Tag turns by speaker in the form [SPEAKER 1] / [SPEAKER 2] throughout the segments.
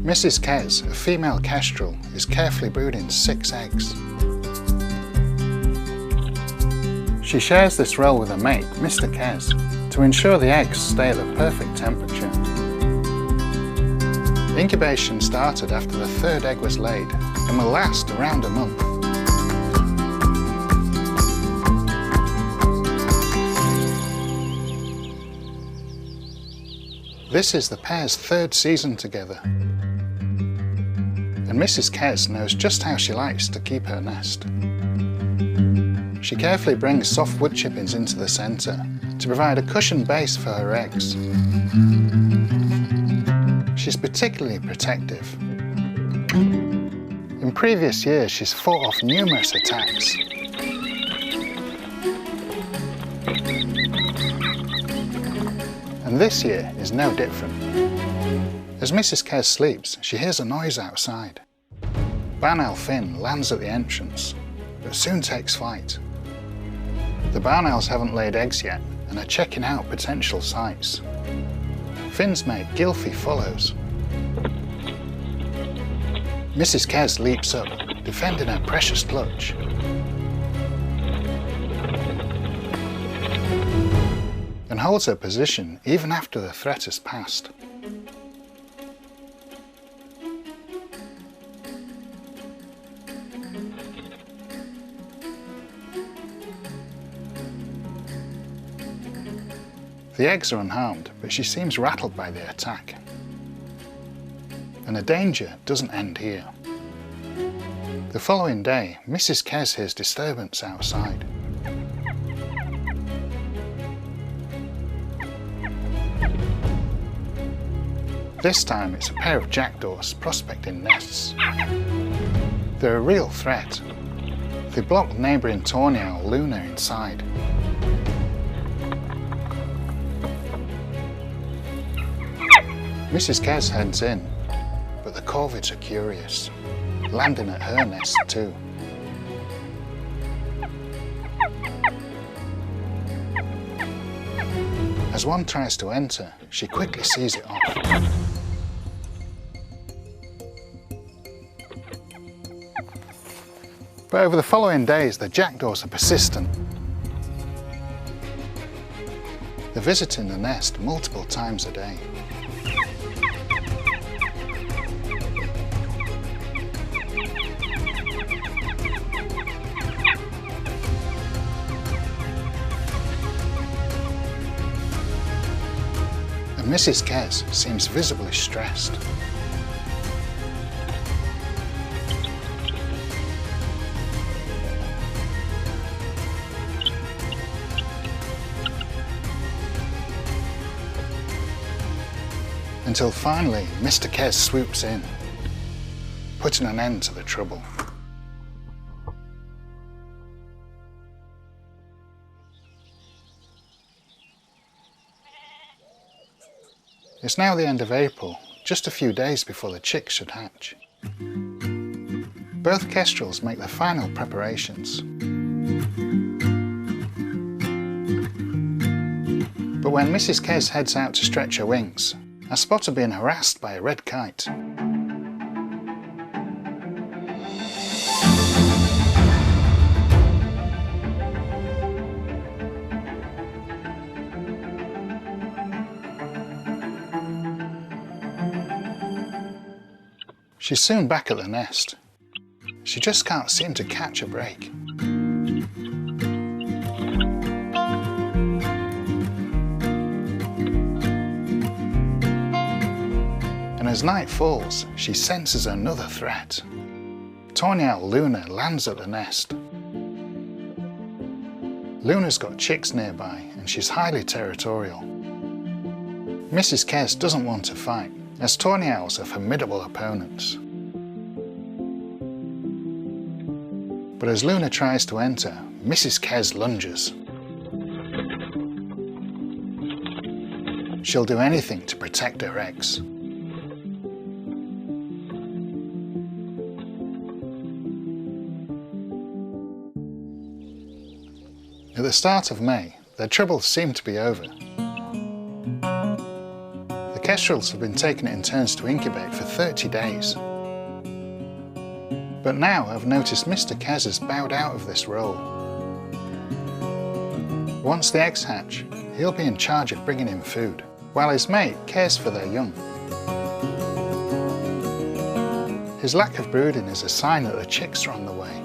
[SPEAKER 1] Mrs Kes, a female kestrel, is carefully brooding 6 eggs. She shares this role with her mate, Mr Kes, to ensure the eggs stay at the perfect temperature. Incubation started after the 3rd egg was laid and will last around a month. This is the pair's 3rd season together, and Mrs Kes knows just how she likes to keep her nest. She carefully brings soft wood chippings into the centre to provide a cushioned base for her eggs. She's particularly protective. In previous years, she's fought off numerous attacks. And this year is no different. As Mrs Kes sleeps, she hears a noise outside. Barn owl Finn lands at the entrance, but soon takes flight. The barn owls haven't laid eggs yet and are checking out potential sites. Finn's mate Gylfie follows. Mrs Kes leaps up, defending her precious clutch. And holds her position even after the threat has passed. The eggs are unharmed, but she seems rattled by the attack. And the danger doesn't end here. The following day, Mrs Kes hears disturbance outside. This time it's a pair of jackdaws prospecting nests. They're a real threat. They block neighbouring Tawny Owl Luna inside. Mrs Kes heads in, but the corvids are curious, landing at her nest too. As one tries to enter, she quickly sees it off. But over the following days, the jackdaws are persistent. They're visiting the nest multiple times a day. And Mrs Kes seems visibly stressed. Until finally, Mr Kes swoops in, putting an end to the trouble. It's now the end of April, just a few days before the chicks should hatch. Both kestrels make their final preparations. But when Mrs Kes heads out to stretch her wings, I spot her being harassed by a red kite. She's soon back at the nest. She just can't seem to catch a break. And as night falls, she senses another threat. Tawny Owl Luna lands at the nest. Luna's got chicks nearby and she's highly territorial. Mrs Kes doesn't want to fight, as Tawny Owls are formidable opponents. But as Luna tries to enter, Mrs Kes lunges. She'll do anything to protect her eggs. At the start of May, their troubles seem to be over. The Kestrels have been taking it in turns to incubate for 30 days. But now I've noticed Mr Kes has bowed out of this role. Once the eggs hatch, he'll be in charge of bringing in food, while his mate cares for their young. His lack of brooding is a sign that the chicks are on the way.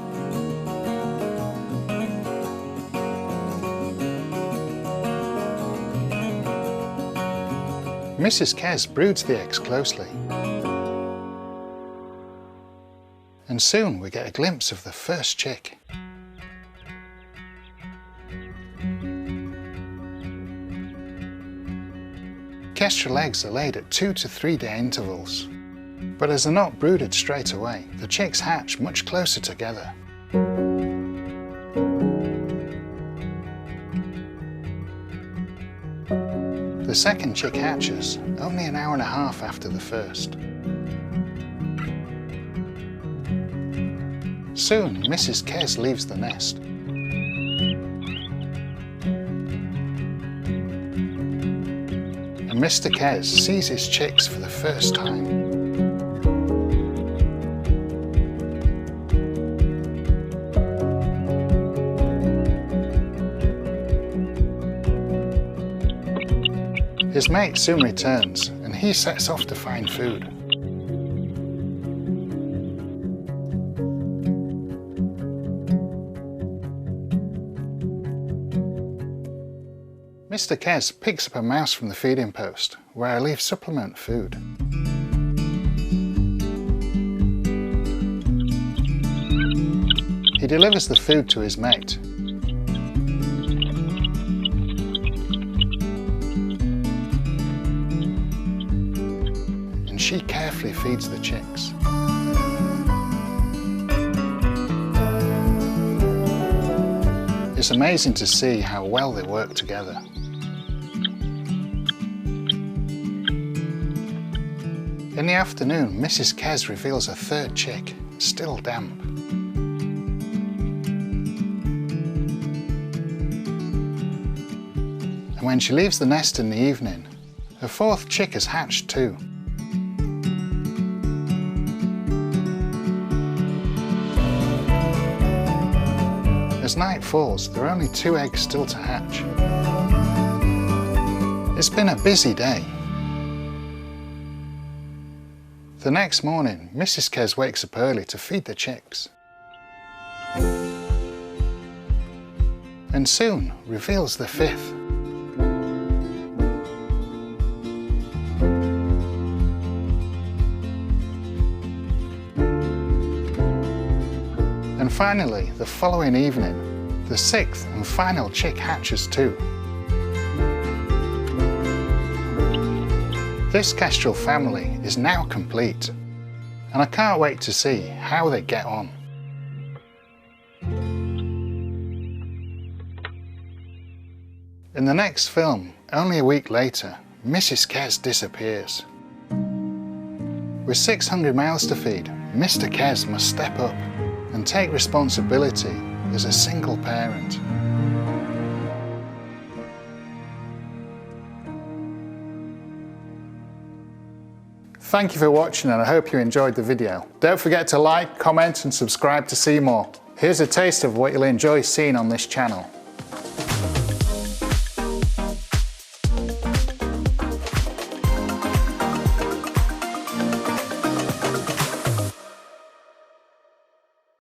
[SPEAKER 1] Mrs Kes broods the eggs closely. And soon we get a glimpse of the first chick. Kestrel eggs are laid at 2 to 3 day intervals, but as they're not brooded straight away, the chicks hatch much closer together. The second chick hatches only an hour and a half after the first. Soon, Mrs Kes leaves the nest. And Mr Kes sees his chicks for the first time. His mate soon returns, and he sets off to find food. Mr Kes picks up a mouse from the feeding post, where I leave supplement food. He delivers the food to his mate. And she carefully feeds the chicks. It's amazing to see how well they work together. In the afternoon, Mrs Kes reveals a third chick, still damp. And when she leaves the nest in the evening, her fourth chick has hatched too. As night falls, there are only 2 eggs still to hatch. It's been a busy day. The next morning, Mrs Kes wakes up early to feed the chicks. And soon reveals the 5th. And finally, the following evening, the 6th and final chick hatches too. This Kestrel family is now complete, and I can't wait to see how they get on. In the next film, only a week later, Mrs Kes disappears. With 600 mouths to feed, Mr Kes must step up and take responsibility as a single parent. Thank you for watching, and I hope you enjoyed the video. Don't forget to like, comment and subscribe to see more. Here's a taste of what you'll enjoy seeing on this channel.